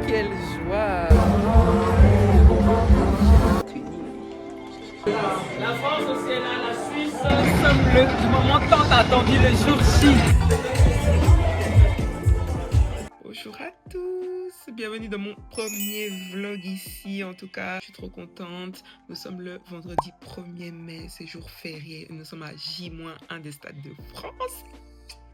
Quelle joie! La France aussi est là, la Suisse. Nous sommes le moment tant attendu, le jour J. Bonjour à tous, bienvenue dans mon premier vlog ici. En tout cas, je suis trop contente. Nous sommes le vendredi 1er mai, c'est jour férié. Nous sommes à J-1 des stades de France.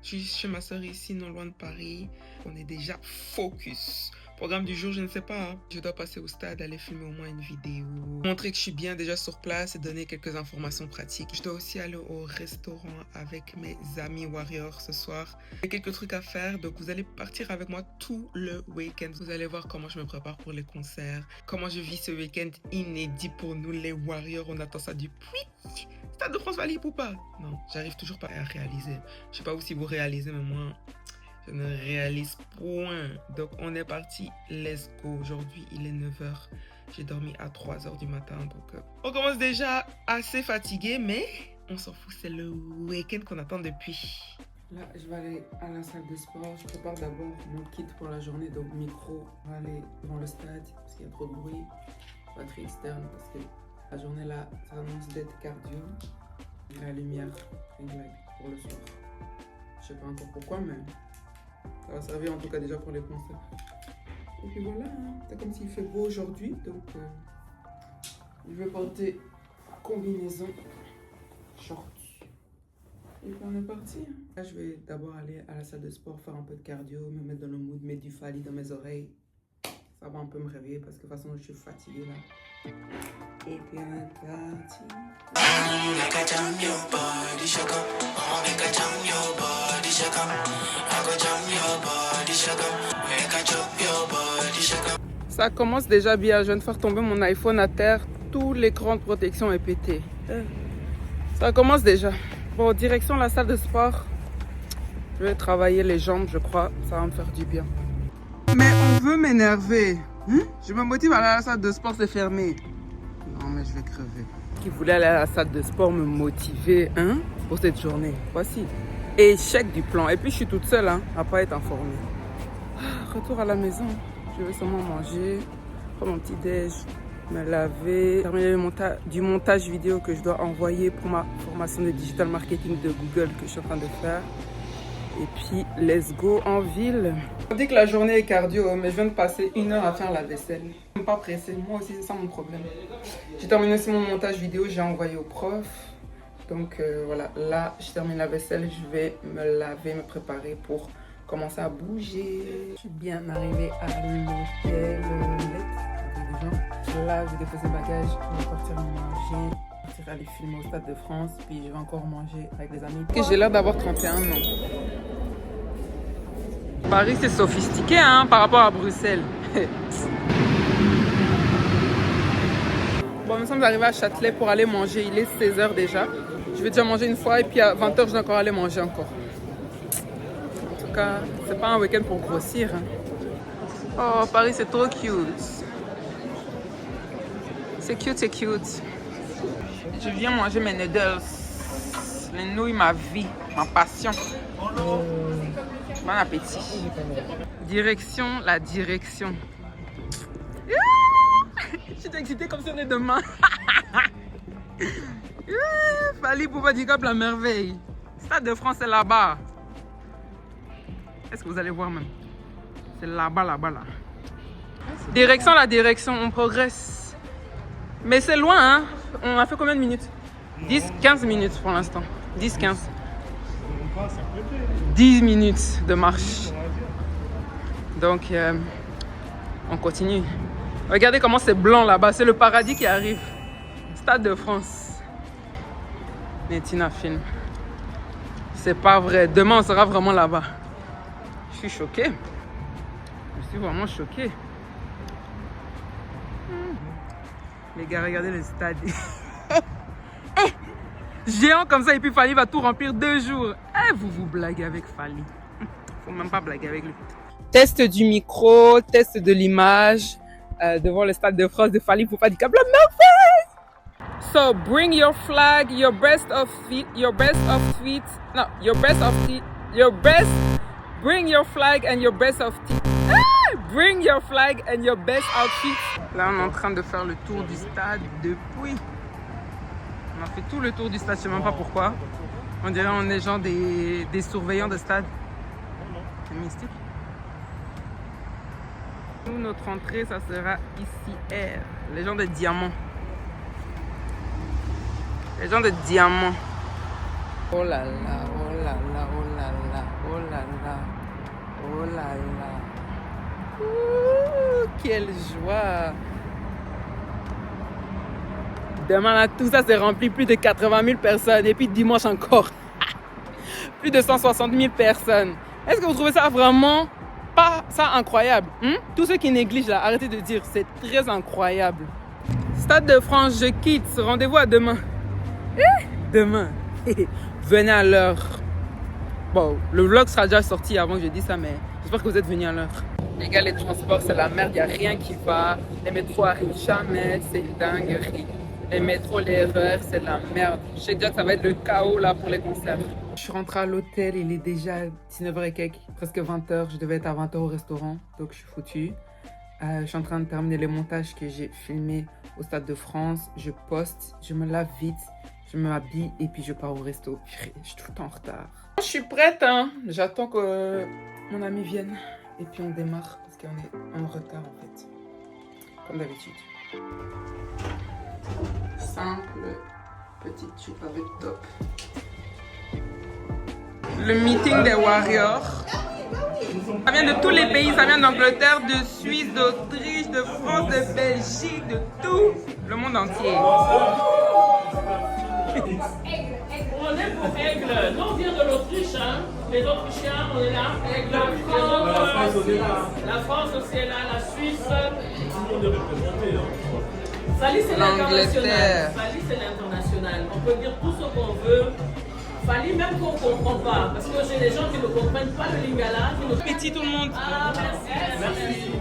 Je suis chez ma soeur ici, non loin de Paris. On est déjà focus. Programme du jour, je ne sais pas. Je dois passer au stade, aller filmer au moins une vidéo. Montrer que je suis bien déjà sur place et donner quelques informations pratiques. Je dois aussi aller au restaurant avec mes amis Warriors ce soir. Il y a quelques trucs à faire, donc vous allez partir avec moi tout le week-end. Vous allez voir comment je me prépare pour les concerts. Comment je vis ce week-end inédit pour nous les Warriors. On attend ça depuis... Stade de France valide ou pas? Non, j'arrive toujours pas à réaliser. Je sais pas si vous réalisez, mais moi... je ne réalise point. Donc on est parti, let's go. Aujourd'hui il est 9h, j'ai dormi à 3h du matin, donc on commence déjà assez fatigué, mais on s'en fout, c'est le week-end qu'on attend depuis. Là je vais aller à la salle de sport, je prépare d'abord mon kit pour la journée, donc micro, on va aller devant le stade parce qu'il y a trop de bruit, batterie externe parce que la journée là ça annonce d'être cardio, la lumière, une blague pour le soir, je sais pas encore pourquoi mais ça va servir en tout cas déjà pour les concerts. Et puis voilà, hein. C'est comme s'il fait beau aujourd'hui, donc je vais porter combinaison, short. Et puis on est parti. Hein. Là, je vais d'abord aller à la salle de sport, faire un peu de cardio, me mettre dans le mood, mettre du Fally dans mes oreilles. Ça va un peu me réveiller parce que de toute façon je suis fatiguée là. Et puis on est parti. Ça commence déjà bien, je viens de faire tomber mon iPhone à terre, tout l'écran de protection est pété. Ça commence déjà. Bon, direction la salle de sport. Je vais travailler les jambes, je crois, ça va me faire du bien. Mais on veut m'énerver. Je me motive à aller à la salle de sport, c'est fermé. Non mais je vais crever. Qui voulait aller à la salle de sport me motiver pour cette journée. Voici. Échec du plan. Et puis je suis toute seule à pas être informée. Retour à la maison. Je vais seulement manger, prendre mon petit déj, me laver, terminer du montage vidéo que je dois envoyer pour ma formation de digital marketing de Google que je suis en train de faire. Et puis, let's go en ville. On dit que la journée est cardio, mais je viens de passer 1 heure à faire la vaisselle. Je ne suis pas pressée, moi aussi c'est ça mon problème. J'ai terminé aussi mon montage vidéo, j'ai envoyé au prof. Donc voilà, là je termine la vaisselle, je vais me laver, me préparer pour commencer à bouger. Je suis bien arrivée à l'hôtel. Là, je vais déposer le bagage, je vais partir manger, partir aller filmer au Stade de France, puis je vais encore manger avec des amis. J'ai l'air d'avoir 31 ans. Paris, c'est sophistiqué par rapport à Bruxelles. Bon, nous sommes arrivés à Châtelet pour aller manger. Il est 16h déjà. Je vais déjà manger une fois et puis à 20h, je dois encore aller manger encore. En tout cas, c'est pas un week-end pour grossir. Oh, Paris, c'est trop cute. C'est cute, c'est cute. Je viens manger mes noodles. Les nouilles, ma vie, ma passion. Bon appétit. Direction, la direction. Je suis excitée comme si on est demain. Fally Poupa Dicap, la merveille. Stade de France, c'est là-bas. Est-ce que vous allez voir même? C'est là-bas, là-bas, là. Direction, la direction, on progresse. Mais c'est loin, On a fait combien de minutes? 10-15 minutes pour l'instant. 10-15. 10 minutes de marche. Donc, on continue. Regardez comment c'est blanc là-bas. C'est le paradis qui arrive. Stade de France. Netina filme. C'est pas vrai. Demain, on sera vraiment là-bas. Je suis choquée. Je suis vraiment choquée. Les gars, regardez le stade. Géant comme ça, et puis Fally va tout remplir 2 jours. Vous vous blaguez avec Fally. Faut même pas blaguer avec lui. Test du micro, test de l'image devant le Stade de France de Fally Poupa Dicap, la merveille. So bring your flag, your best of feet, bring your flag and your best of teeth. Bring your flag and your best outfit. Là, on est en train de faire le tour du stade depuis. On a fait tout le tour du stade, je sais même pas pourquoi. On dirait on est genre des surveillants de stade. C'est mystique. Nous, notre entrée, ça sera ici, R. Les gens de diamants. Les gens de diamants. Oh là là, oh là là, oh là là, oh là là, oh là là. Ouh, quelle joie. Demain, là, tout ça s'est rempli, plus de 80 000 personnes. Et puis dimanche encore, plus de 160 000 personnes. Est-ce que vous trouvez ça vraiment pas ça incroyable? Tous ceux qui négligent là, arrêtez de dire, c'est très incroyable. Stade de France, je quitte. Rendez-vous à demain. Demain. Venez à l'heure. Bon, le vlog sera déjà sorti avant que je dise ça, mais j'espère que vous êtes venus à l'heure. Les gars, les transports, c'est la merde, il n'y a rien qui va. Les métros arrivent jamais, c'est une dinguerie. Les métros, les RER, c'est de la merde. Je sais déjà que ça va être le chaos là pour les concerts. Je suis rentrée à l'hôtel, il est déjà 19h et quelques, presque 20h. Je devais être à 20h au restaurant, donc je suis foutue. Je suis en train de terminer les montages que j'ai filmés au Stade de France. Je poste, je me lave vite, je m'habille et puis je pars au resto. Je suis tout le temps en retard. Je suis prête, hein. J'attends que mon ami vienne et puis on démarre parce qu'on est en retard en fait, comme d'habitude. Simple, petite jupe avec top. Le meeting des Warriors. Ça vient de tous les pays, ça vient d'Angleterre, de Suisse, d'Autriche, de France, de Belgique, de tout le monde entier. On est pour Aigle. Nous, on vient de l'Autriche. Hein. Les Autrichiens, on est là. Aigle. La France aussi est là. La Suisse. Fali, c'est l'international. Fali, c'est l'international. On peut dire tout ce qu'on veut. Fali, même qu'on ne comprend pas. Parce que j'ai des gens qui ne comprennent pas le lingala. Petit tout le monde. Ah, merci. Merci.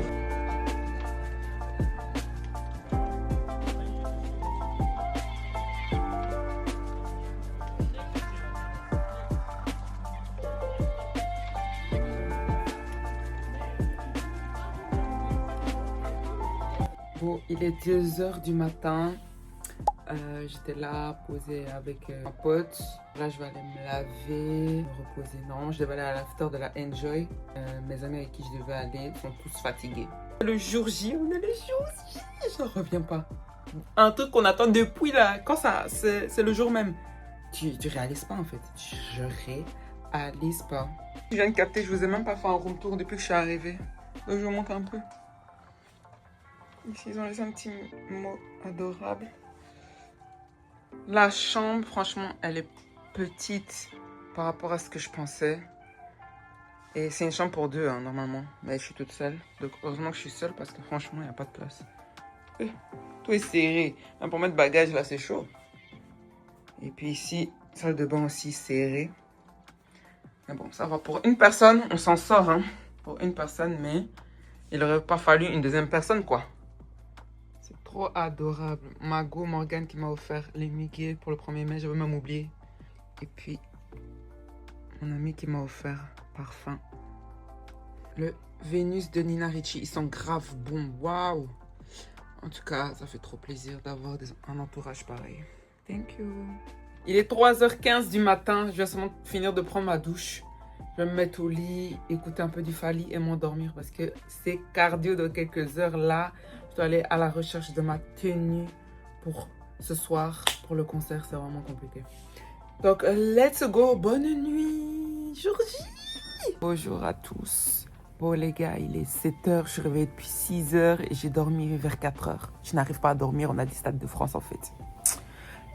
Bon, il est 2h du matin. J'étais là, posée avec un pote. Là, je vais aller me laver, me reposer. Non, je devais aller à l'after de la Enjoy. Mes amis avec qui je devais aller sont tous fatigués. Le jour J, on est le jour J. Je ne reviens pas. Un truc qu'on attend depuis là. Quand ça, c'est le jour même. Tu réalises pas en fait. Je réalise pas. Je viens de capter, je vous ai même pas fait un room tour depuis que je suis arrivée. Donc je vous montre un peu. Ici, ils ont laissé un petit mot adorable. La chambre, franchement, elle est petite par rapport à ce que je pensais. Et c'est une chambre pour deux, hein, normalement. Mais je suis toute seule. Donc, heureusement que je suis seule parce que franchement, il n'y a pas de place. Tout est serré. Même pour mettre bagage, là, c'est chaud. Et puis ici, salle de bain aussi serrée. Mais bon, ça va. Pour une personne, on s'en sort, hein. Pour une personne, mais il n'aurait pas fallu une deuxième personne, quoi. Trop adorable. Mago Morgan qui m'a offert les muguets pour le 1er mai. J'avais même oublié. Et puis, mon ami qui m'a offert parfum. Le Vénus de Nina Ricci. Ils sont grave bons. Waouh. En tout cas, ça fait trop plaisir d'avoir un entourage pareil. Thank you. Il est 3h15 du matin. Je viens seulement finir de prendre ma douche. Je vais me mettre au lit, écouter un peu du Fali et m'endormir parce que c'est cardio dans quelques heures là. Je dois aller à la recherche de ma tenue pour ce soir, pour le concert, c'est vraiment compliqué. Donc, let's go, bonne nuit, Georgie. Bonjour à tous. Bon les gars, il est 7h, je suis réveillée depuis 6h et j'ai dormi vers 4h. Je n'arrive pas à dormir, on a dit Stade de France en fait.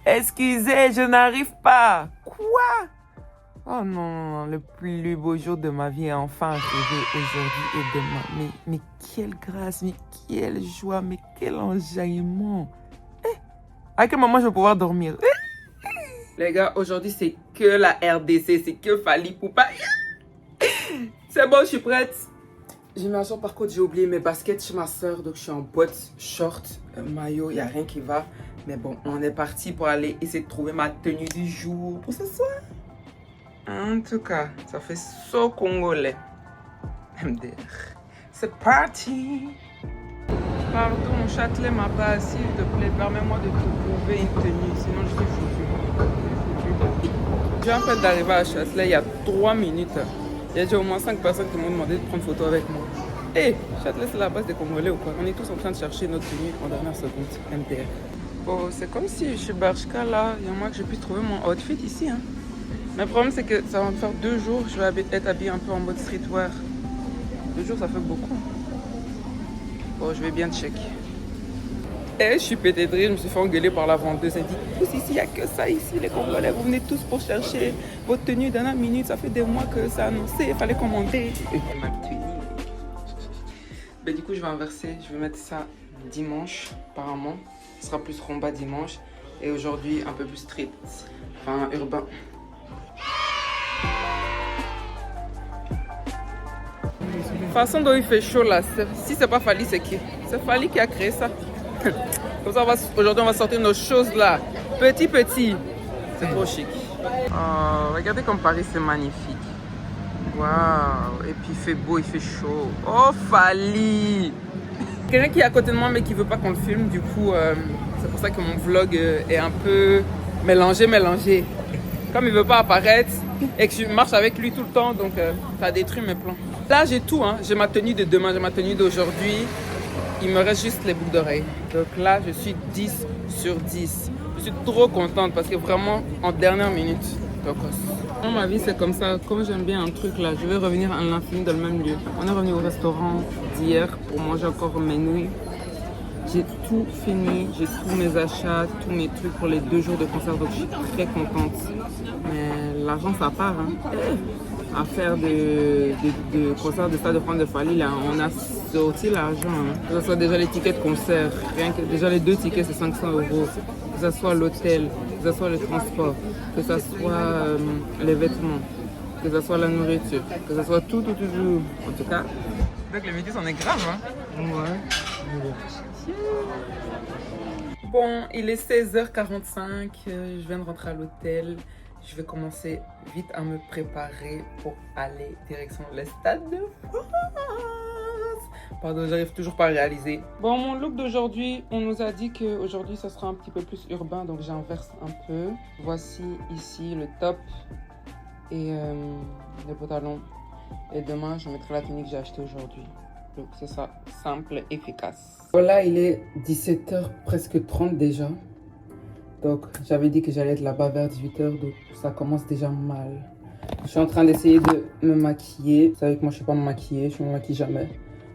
Excusez, je n'arrive pas. Quoi? Oh non, le plus beau jour de ma vie est enfin arrivé aujourd'hui et demain. Mais quelle grâce, mais quelle joie, mais quel enjaillement. À quel moment je vais pouvoir dormir? Les gars, aujourd'hui c'est que la RDC, c'est que Fally Ipupa. C'est bon, je suis prête. J'ai mis un short, par contre j'ai oublié mes baskets chez ma soeur, donc je suis en bottes, short, maillot, il n'y a rien qui va. Mais bon, on est parti pour aller essayer de trouver ma tenue du jour pour ce soir. En tout cas, ça fait so congolais. MDR. C'est parti. Pardon, Châtelet m'a pas assis, s'il te plaît, permets-moi de te trouver une tenue, sinon je suis foutu. Je viens en fait d'arriver à Châtelet il y a 3 minutes. Il y a déjà au moins 5 personnes qui m'ont demandé de prendre photo avec moi. Hé, Châtelet c'est la base des Congolais ou quoi? On est tous en train de chercher notre tenue en dernière seconde, MTR. Oh, c'est comme si chez Bershka là, il y a moi que j'ai pu trouver mon outfit ici. Hein. Mais le problème c'est que ça va me faire 2 jours, je vais être habillée un peu en mode streetwear. 2 jours ça fait beaucoup. Bon, je vais bien check. Et je suis pété de rire, je me suis fait engueuler par la vendeuse. Elle dit, tous ici, il n'y a que ça ici, les Congolais. Vous venez tous pour chercher votre tenue dernière minute. Ça fait des mois que ça a annoncé, il fallait commander. Et ma tenue. Ben, du coup, je vais inverser. Je vais mettre ça dimanche, apparemment. Ce sera plus rumba dimanche. Et aujourd'hui, un peu plus street. Enfin, urbain. De toute façon, dont il fait chaud là, si c'est pas Fally, c'est qui? C'est Fally qui a créé ça. Comme ça, aujourd'hui, on va sortir nos choses là. Petit. C'est trop chic. Oh, regardez comme Paris, c'est magnifique. Waouh. Et puis il fait beau, il fait chaud. Oh, Fally. Quelqu'un qui est à côté de moi, mais qui veut pas qu'on le filme. Du coup, c'est pour ça que mon vlog est un peu mélangé. Comme il veut pas apparaître et que je marche avec lui tout le temps, donc ça détruit mes plans. Là, j'ai tout, hein. J'ai ma tenue de demain, j'ai ma tenue d'aujourd'hui. Il me reste juste les boucles d'oreilles. Donc là, je suis 10 sur 10. Je suis trop contente parce que vraiment, en dernière minute, dans ma vie, c'est comme ça. Comme j'aime bien un truc là, je vais revenir à l'infini dans le même lieu. On est revenu au restaurant d'hier pour manger encore mes nouilles. J'ai tout fini, j'ai tous mes achats, tous mes trucs pour les 2 jours de concert. Donc je suis très contente. Mais l'argent, ça part. Hein. À faire de concert de Stade de France de Fally, là, on a sorti l'argent. Hein. Que ce soit déjà les tickets de concert, rien que déjà les 2 tickets, c'est 500 €. Que ce soit l'hôtel, que ce soit le transport, que ce soit les vêtements, que ce soit la nourriture, que ce soit tout. En tout cas, donc le métier, c'en est grave. Hein. Ouais. Bon, il est 16h45, je viens de rentrer à l'hôtel. Je vais commencer vite à me préparer pour aller direction le Stade de France. Pardon, j'arrive toujours pas à réaliser. Bon, mon look d'aujourd'hui, on nous a dit qu'aujourd'hui, ça sera un petit peu plus urbain, donc j'inverse un peu. Voici ici le top et les pantalons. Et demain, je mettrai la tenue que j'ai achetée aujourd'hui. Donc c'est ça, simple, efficace. Voilà, il est 17h presque 30 déjà. Donc, j'avais dit que j'allais être là-bas vers 18h, donc ça commence déjà mal. Je suis en train d'essayer de me maquiller. Vous savez que moi, je ne sais pas me maquiller, je ne me maquille jamais.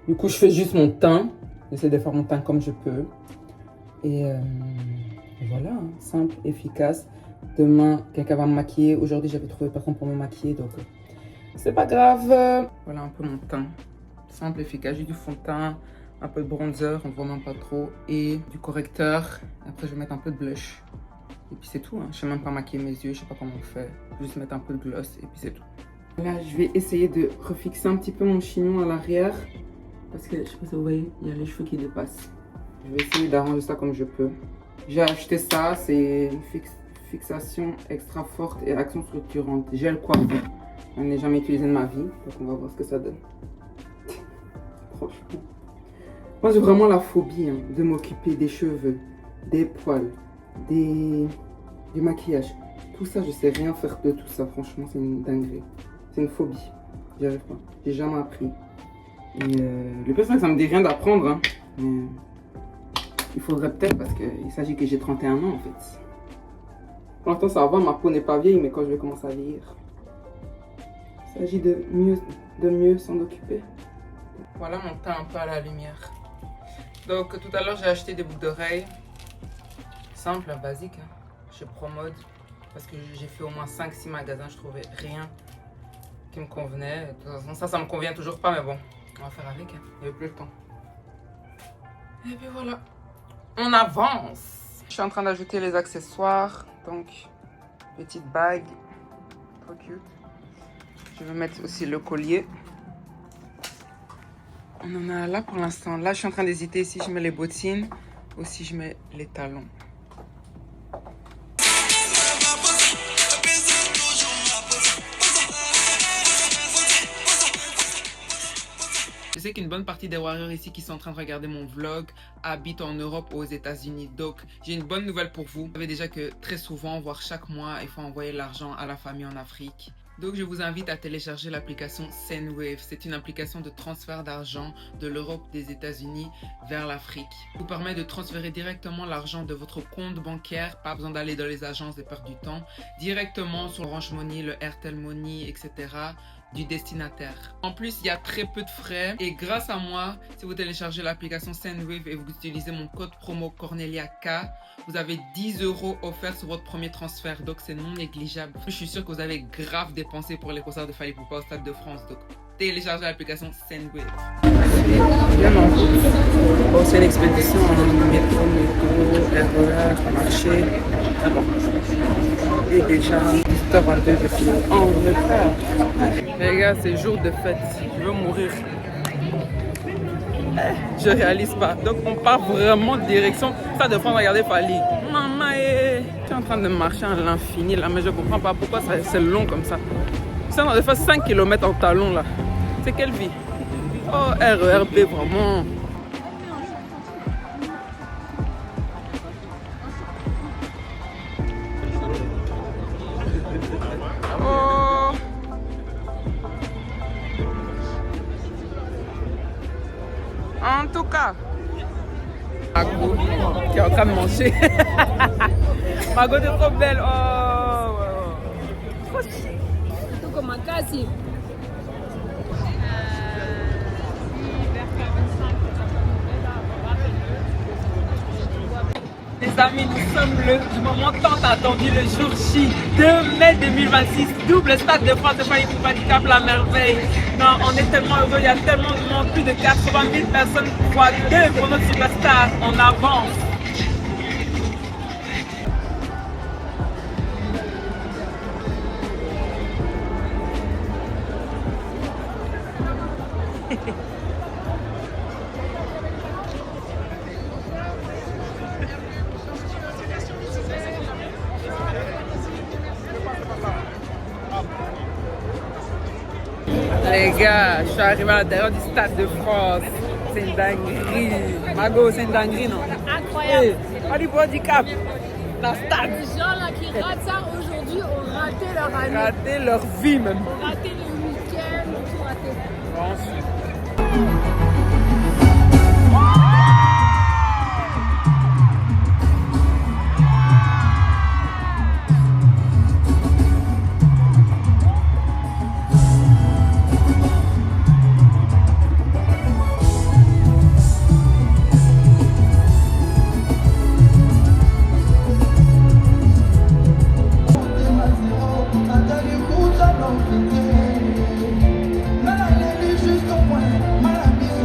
Du coup, je fais juste mon teint. J'essaie de faire mon teint comme je peux. Et voilà, hein, simple, efficace. Demain, quelqu'un va me maquiller. Aujourd'hui, j'avais trouvé personne pour me maquiller, donc c'est pas grave. Voilà un peu mon teint. Simple, efficace. J'ai du fond de teint, un peu de bronzer, on ne voit même pas trop, et du correcteur. Après, je vais mettre un peu de blush. Et puis c'est tout, hein. Je ne sais même pas maquiller mes yeux, je ne sais pas comment on fait. Juste mettre un peu de gloss et puis c'est tout. Là, je vais essayer de refixer un petit peu mon chignon à l'arrière. Parce que, je ne sais pas si vous voyez, il y a les cheveux qui dépassent. Je vais essayer d'arranger ça comme je peux. J'ai acheté ça, c'est une fixation extra forte et action structurante. Gel coiffé. Je n'ai jamais utilisé de ma vie, donc on va voir ce que ça donne. Franchement. Moi, j'ai vraiment la phobie hein, de m'occuper des cheveux, des poils, du maquillage. Tout ça, je sais rien faire de tout ça. Franchement, c'est une dinguerie. C'est une phobie. J'y arrive pas. J'ai jamais appris. Et le pire, c'est que ça me dit rien d'apprendre. Hein. Mais il faudrait peut-être parce qu'il s'agit que j'ai 31 ans en fait. Pour l'instant, ça va. Ma peau n'est pas vieille, mais quand je vais commencer à vieillir, il s'agit de mieux s'en occuper. Voilà mon teint un peu à la lumière. Donc tout à l'heure j'ai acheté des boucles d'oreilles. Simple, basique. Hein. Chez Promode. Parce que j'ai fait au moins 5-6 magasins. Je trouvais rien qui me convenait. De toute façon ça me convient toujours pas. Mais bon, on va faire avec. Hein. Il n'y avait plus le temps. Et puis voilà. On avance. Je suis en train d'ajouter les accessoires. Donc, petite bague. Trop cute. Je vais mettre aussi le collier. On en a là pour l'instant. Là, je suis en train d'hésiter si je mets les bottines ou si je mets les talons. Je sais qu'une bonne partie des warriors ici qui sont en train de regarder mon vlog habitent en Europe ou aux États-Unis. Donc, j'ai une bonne nouvelle pour vous. Vous savez déjà que très souvent, voire chaque mois, il faut envoyer l'argent à la famille en Afrique. Donc, je vous invite à télécharger l'application Sendwave. C'est une application de transfert d'argent de l'Europe, des États-Unis vers l'Afrique. Elle vous permet de transférer directement l'argent de votre compte bancaire, pas besoin d'aller dans les agences et perdre du temps, directement sur Orange Money, le Airtel Money, etc. du destinataire. En plus, il y a très peu de frais et grâce à moi, si vous téléchargez l'application Sendwave et vous utilisez mon code promo CorneliaK, vous avez 10 € offerts sur votre premier transfert, donc c'est non négligeable. Je suis sûr que vous avez grave dépensé pour les concerts de Fally Ipupa au Stade de France, donc téléchargez l'application Sendwave. Bien en route. Bon, c'est l'expédition en métro, RER, marché. Et déjà 18h22 depuis Angleterre. Les gars, c'est jour de fête. Je veux mourir. Je réalise pas. Donc on part vraiment direction Stade de France. Regardez Fally. Maman, tu es en train de marcher à l'infini là, mais je comprends pas pourquoi c'est long comme ça. Ça on a fait 5 km en talons là. C'est quelle vie? Oh, RERB vraiment. Oh. En tout cas, Margot qui est en train de manger. Margot, t'es trop belle. Oh, trop chic. Tout comme un casier. Les amis, nous sommes le moment tant attendu, le jour J, 2 mai 2026, double Stade de France de Fally Ipupa du Cap La Merveille. Non, on est tellement heureux, il y a tellement de monde, plus de 80 000 personnes fois 2 pour notre superstar. On avance. Les gars, je suis arrivé à l'intérieur du Stade de France. C'est une dinguerie. Margot, c'est une dinguerie, non? Incroyable. Hey, Fally Ipupa du Cap, la stade. Les gens là qui ratent ça aujourd'hui ont raté leur année. Raté leur vie même. Ont raté le week-end, ont tout raté. Jusqu'au point, ma vie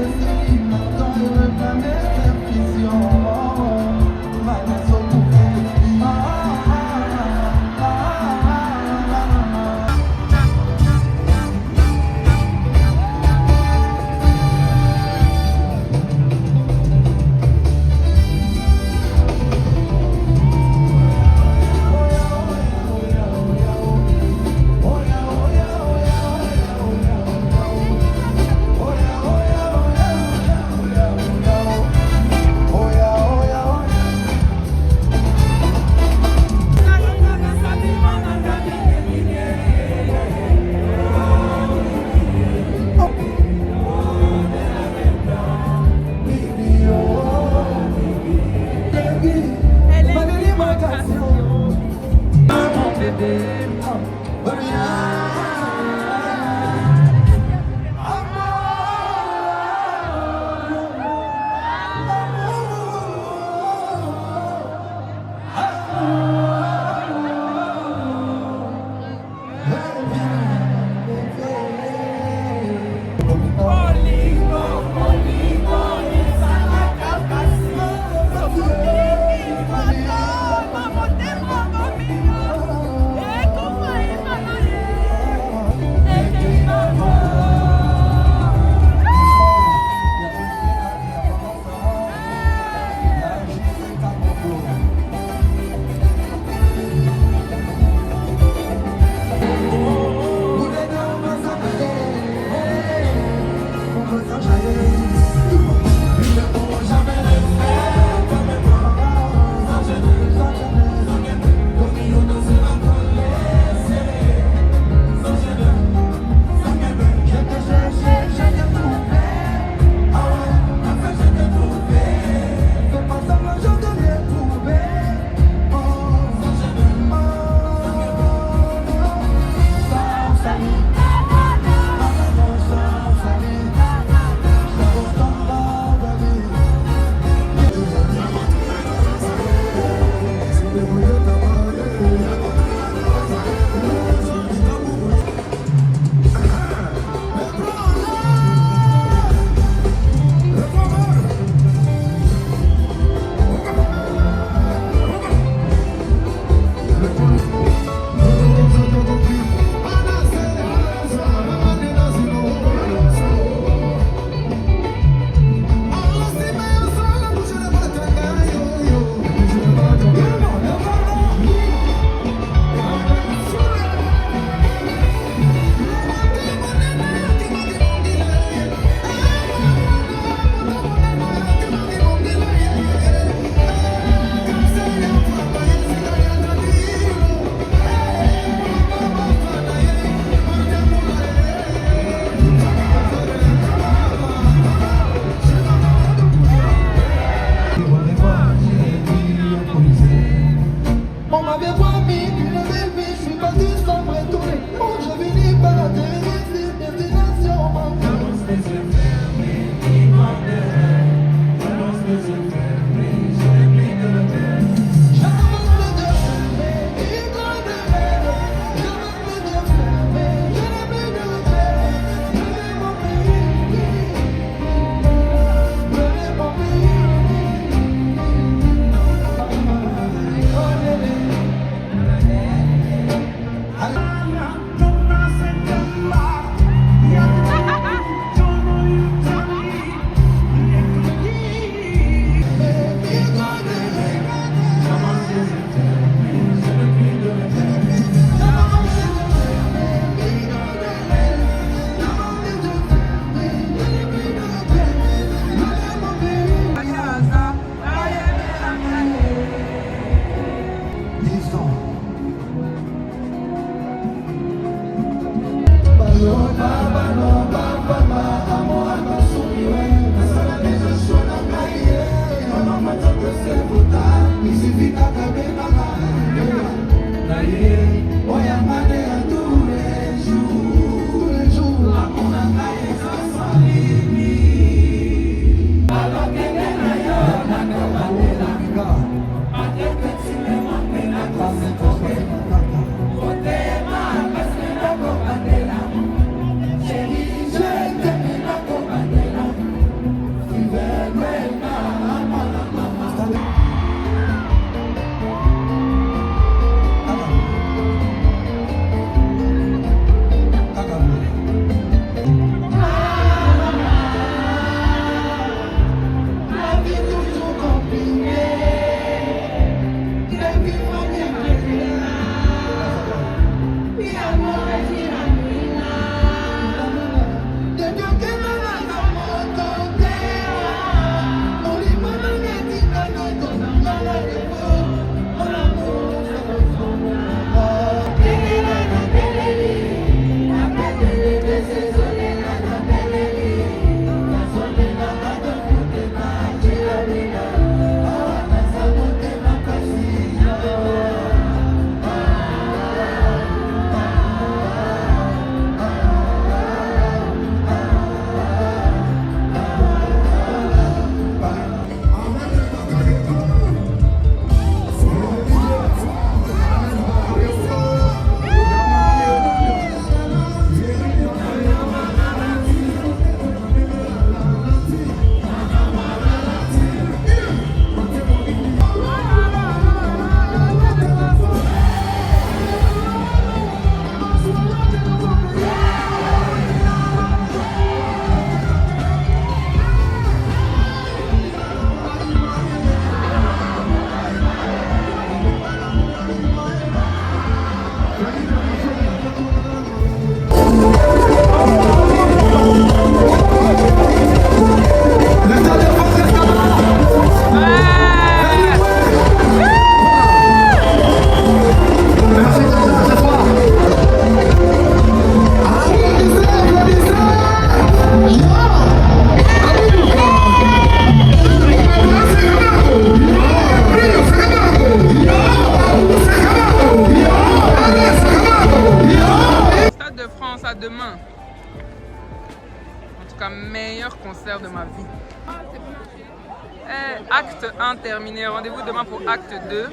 Acte 1 terminé. Rendez-vous demain pour acte 2.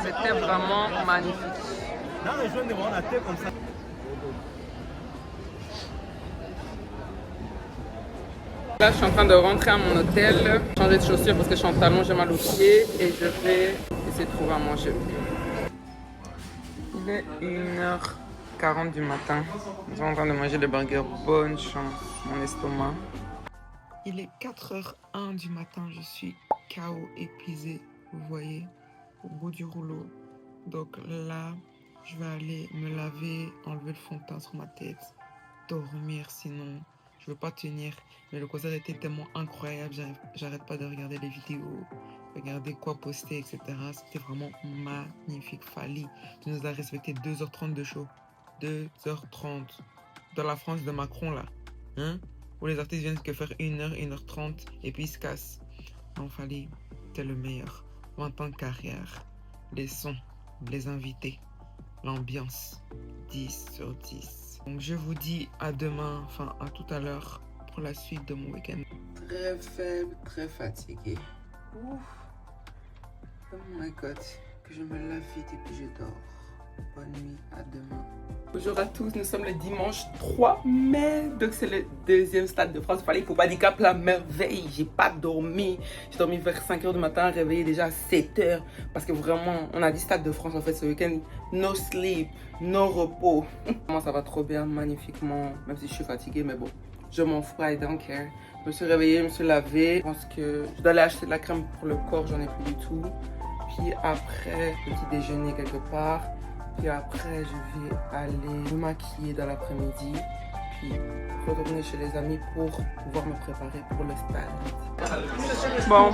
C'était vraiment magnifique. Non, mais je viens de voir la tête comme ça. Là, je suis en train de rentrer à mon hôtel, changer de chaussures parce que je suis en talons, j'ai mal aux pieds et je vais essayer de trouver à manger. Il est 1h40 du matin. Nous sommes en train de manger le burger. Bonne chance, mon estomac. Il est 4h01 du matin, je suis KO, épuisée, vous voyez, au bout du rouleau. Donc là, je vais aller me laver, enlever le fond de teint sur ma tête, dormir sinon je ne veux pas tenir. Mais le concert était tellement incroyable, j'arrête pas de regarder les vidéos, regarder quoi poster, etc. C'était vraiment magnifique. Fally, tu nous as respecté 2h30 de show. 2h30. Dans la France de Macron là. Hein? Où les artistes viennent que faire 1h, 1h30 et puis ils se cassent. Non, Fally, t'es le meilleur. 20 ans de carrière. Les sons, les invités, l'ambiance, 10 sur 10. Donc je vous dis à demain, enfin à tout à l'heure pour la suite de mon week-end. Très faible, très fatigué. Ouf. Oh my god, que je me lave vite et puis je dors. Bonne nuit, à demain. Bonjour à tous, nous sommes le dimanche 3 mai. Donc c'est le deuxième stade de France. Fallait pour pas dire cap la merveille. J'ai pas dormi. J'ai dormi vers 5h du matin, réveillé déjà à 7h. Parce que vraiment, on a dit stade de France en fait ce week-end. No sleep, no repos. Comment ça va trop bien, magnifiquement. Même si je suis fatiguée, mais bon. Je m'en fous, I don't care. Je me suis réveillée, je me suis lavée. Je pense que je dois aller acheter de la crème pour le corps, j'en ai plus du tout. Puis après, petit déjeuner quelque part. Puis après, je vais aller me maquiller dans l'après-midi. Puis retourner chez les amis pour pouvoir me préparer pour le stade. Bon.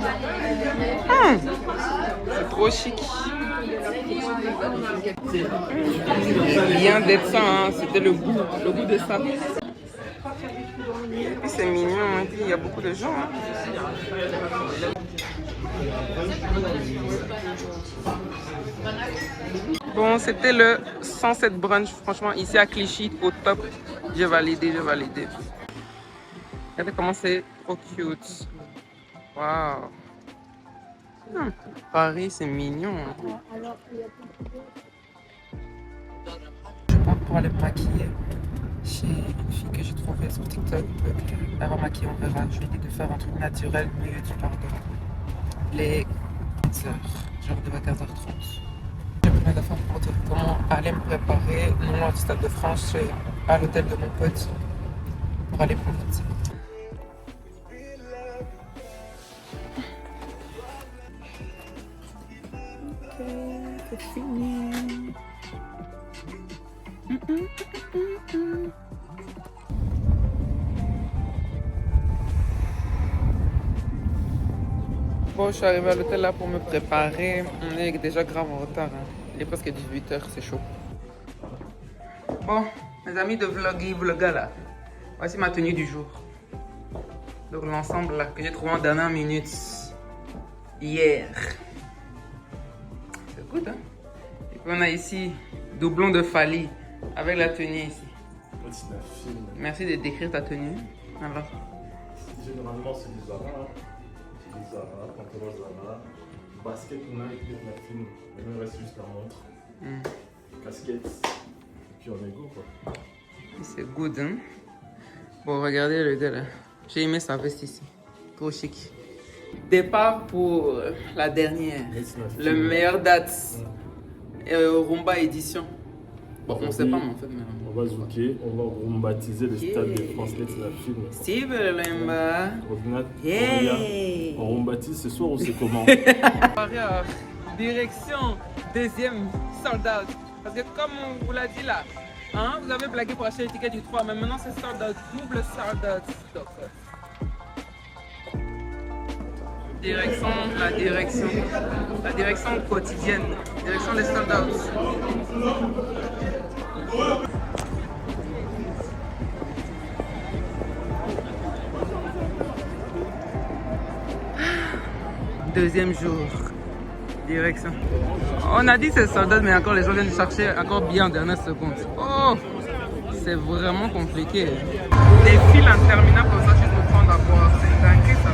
C'est trop chic. Bien d'être ça, hein. C'était le goût de ça. Et puis c'est mignon, hein. Il y a beaucoup de gens. Hein. Bon, c'était le Sunset Brunch, franchement, ici à Clichy, au top. J'ai validé. Regardez comment c'est trop cute. Waouh. Paris, c'est mignon. Je pars pour aller me maquiller chez une fille que j'ai trouvée sur TikTok. Elle va maquiller, on verra. Je lui ai dit de faire un truc naturel, mais tu pardon. Les 15h, genre de 15h30. J'ai pris mes affaires pour dire comment aller me préparer, non loin du Stade de France, à l'hôtel de mon pote, pour aller plus vite. Ok, c'est fini. Bon, je suis arrivée à l'hôtel là pour me préparer. On est déjà grave en retard. Hein. Il est presque 18h, c'est chaud. Bon, mes amis de Vloga là. Voici ma tenue du jour. Donc l'ensemble là que j'ai trouvé en dernière minute. Hier. C'est good, hein? Et puis on a ici doublon de Fally avec la tenue ici. Merci de décrire ta tenue. Alors. Généralement, c'est du Zara. Zara, pantalon Zara, basket on a avec la film, maintenant il reste juste la montre, casquette, et puis on est go quoi. C'est good hein. Bon regardez le gars là, j'ai aimé sa veste ici, trop chic. Départ pour la dernière, le meilleur date, Rumba édition. Bon on sait pas mais en fait. On va zouker, on va rombatiser le stade de France, Let's la film. Steve Lemba. Yeah. On rombatise ce soir ou c'est comment? Direction deuxième sold out. Parce que comme on vous l'a dit là, hein, vous avez blagué pour acheter les tickets du 3, mais maintenant c'est sold out, double sold out. Donc, la direction quotidienne, direction des sold out. Deuxième jour, direction. On a dit c'est soldat, mais encore les gens viennent chercher encore bien en dernière seconde. Oh, c'est vraiment compliqué. Des files interminables comme ça juste pour prendre à boire, c'est dingue ça.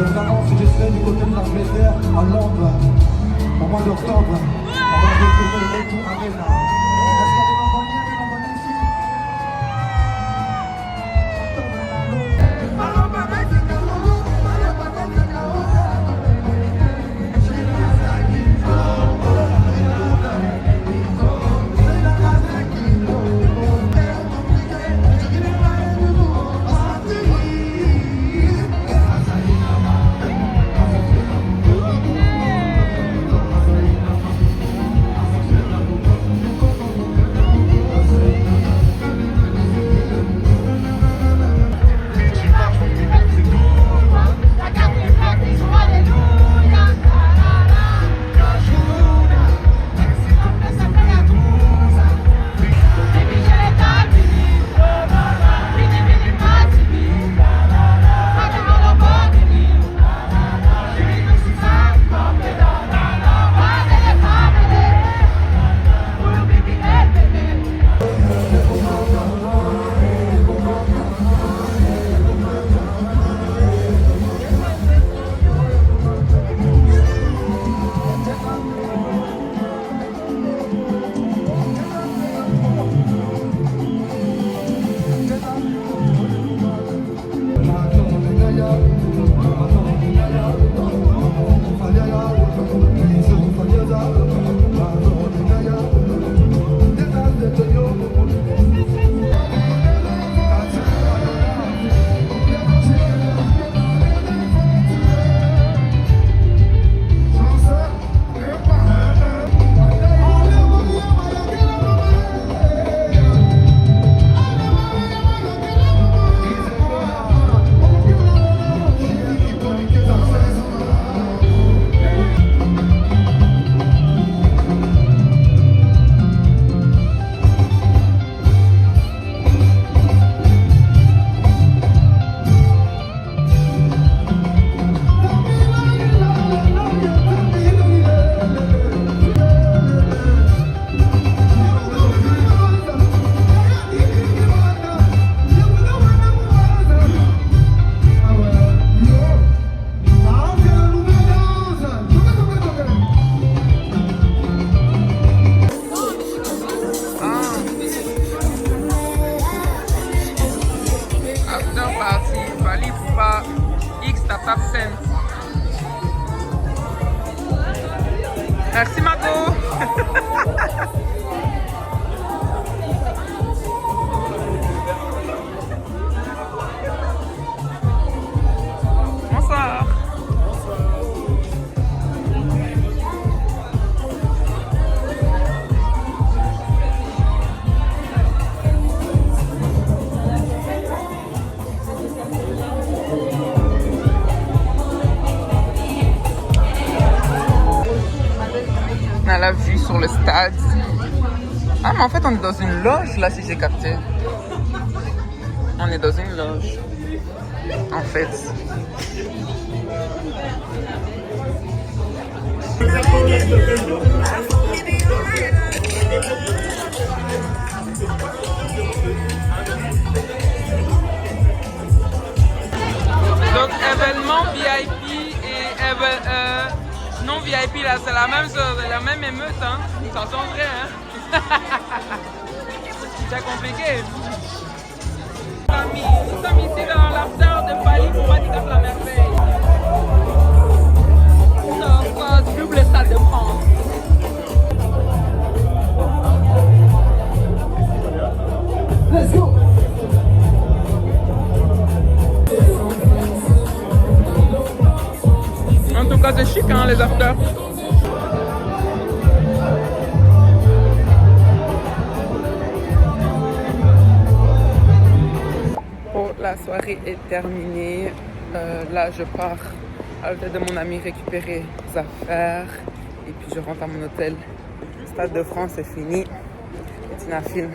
vraiment, si je serais du côté de l'Angleterre, à Londres, au mois d'octobre, on va retrouver le Retour Arena. Est-ce qu'on est envoyé ici? Merci Margot. Bonsoir. On a la vue sur le stade. Ah, mais en fait, on est dans une loge là, si j'ai capté. On est dans une loge. En fait. Donc, événement VIP et non VIP, là, c'est la même chose, la même émeute, hein. Ça changerait, hein. C'est compliqué. Nous sommes ici dans l'after de Fally pour Handicap la Merveille. Donc, double stade de France. Let's go. En tout cas, c'est chic, hein, les afters. Oh, la soirée est terminée. Là, je pars à l'hôtel de mon ami récupérer des affaires. Et puis, je rentre à mon hôtel. Le Stade de France est fini. Et Tina filme.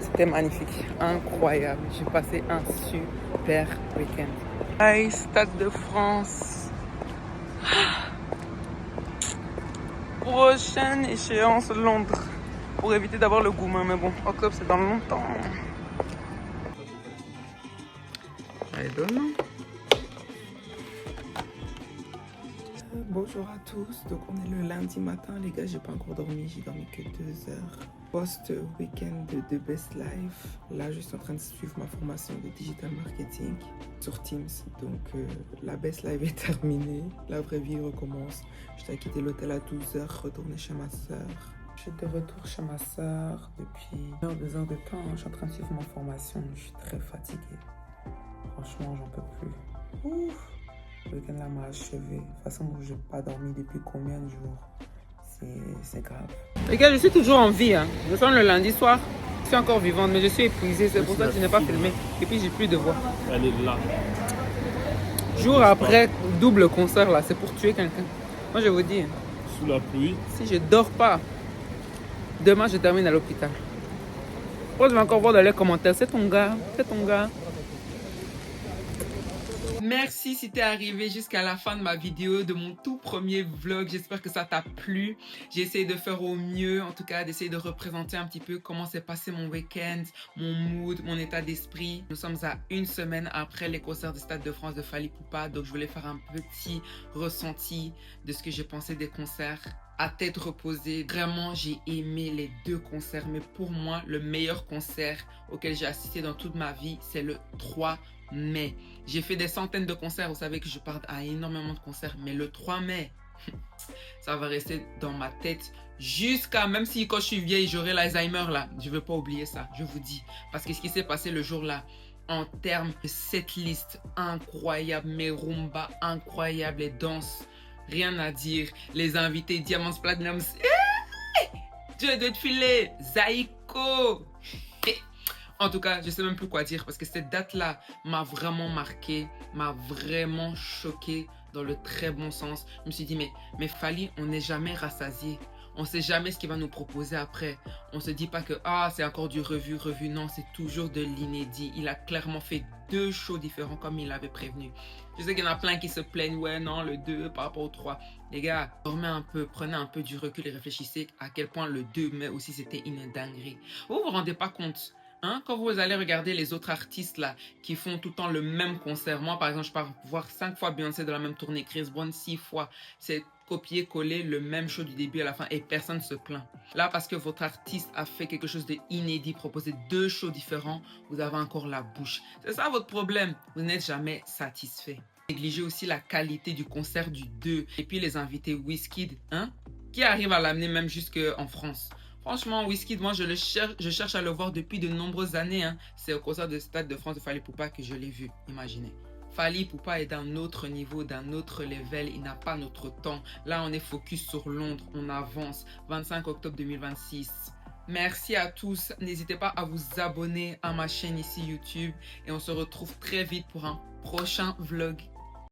C'était magnifique, incroyable. J'ai passé un super week-end. Hey, Stade de France. Prochaine échéance Londres. Pour éviter d'avoir le gourmand. Mais bon, octobre c'est dans longtemps. Allez, donne. Bonjour à tous, donc on est le lundi matin, les gars, j'ai pas encore dormi, j'ai dormi que 2 heures. Post-week-end de Best Life, là je suis en train de suivre ma formation de digital marketing sur Teams, donc la Best Life est terminée, la vraie vie recommence. Je t'ai quitté l'hôtel à 12 heures, retourné chez ma soeur. Je suis de retour chez ma soeur depuis 1 heure, 2 heures de temps, je suis en train de suivre ma formation, je suis très fatiguée. Franchement, j'en peux plus. Ouf. Le week-end là m'a achevé. De toute façon, je n'ai pas dormi depuis combien de jours? C'est grave. Les gars, je suis toujours en vie. Hein. Je sens le lundi soir. Je suis encore vivante, mais je suis épuisée. C'est pour ça que je n'ai pas filmé. Et puis, j'ai plus de voix. Elle est là. Jour après, double concert là. C'est pour tuer quelqu'un. Moi, je vous dis. Sous la pluie. Si je dors pas, demain, je termine à l'hôpital. Moi, je vais encore voir dans les commentaires. C'est ton gars. C'est ton gars. Merci si t'es arrivé jusqu'à la fin de ma vidéo, de mon tout premier vlog. J'espère que ça t'a plu. J'ai essayé de faire au mieux, en tout cas d'essayer de représenter un petit peu comment s'est passé mon week-end, mon mood, mon état d'esprit. Nous sommes à 1 semaine après les concerts du Stade de France de Fally Ipupa, donc je voulais faire un petit ressenti de ce que j'ai pensé des concerts. À tête reposée, vraiment j'ai aimé les 2 concerts, mais pour moi le meilleur concert auquel j'ai assisté dans toute ma vie, c'est le 3 mai. J'ai fait des centaines de concerts, vous savez que je pars à énormément de concerts, mais le 3 mai, ça va rester dans ma tête jusqu'à, même si quand je suis vieille, j'aurai l'Alzheimer là, je ne veux pas oublier ça, je vous dis. Parce que ce qui s'est passé le jour là, en termes de setlist incroyable, mes rumbas incroyables, les danses, rien à dire, les invités, Diamonds Platinums, Dieu de filer, Zaiko. En tout cas, je ne sais même plus quoi dire parce que cette date-là m'a vraiment marqué, m'a vraiment choqué dans le très bon sens. Je me suis dit, mais Fally, on n'est jamais rassasié. On ne sait jamais ce qu'il va nous proposer après. On ne se dit pas que c'est encore du revu. Non, c'est toujours de l'inédit. Il a clairement fait 2 shows différents comme il l'avait prévenu. Je sais qu'il y en a plein qui se plaignent, ouais, non, le 2 par rapport au 3. Les gars, dormez un peu, prenez un peu du recul et réfléchissez à quel point le 2 mai aussi c'était une dinguerie. Vous vous rendez pas compte? Hein, quand vous allez regarder les autres artistes là qui font tout le temps le même concert, moi par exemple je pars voir 5 fois Beyoncé de la même tournée, Chris Brown 6 fois, c'est copier-coller le même show du début à la fin et personne ne se plaint. Là parce que votre artiste a fait quelque chose d'inédit, proposé 2 shows différents, vous avez encore la bouche. C'est ça votre problème, vous n'êtes jamais satisfait. Négligez aussi la qualité du concert du 2 et puis les invités Wizkid, hein, qui arrive à l'amener même jusqu'en France. Franchement, Wizkid, moi, je cherche à le voir depuis de nombreuses années. Hein. C'est au concert de Stade de France de Fally Ipupa que je l'ai vu, imaginez. Fally Ipupa est d'un autre niveau, d'un autre level. Il n'a pas notre temps. Là, on est focus sur Londres. On avance. 25 octobre 2026. Merci à tous. N'hésitez pas à vous abonner à ma chaîne ici YouTube. Et on se retrouve très vite pour un prochain vlog.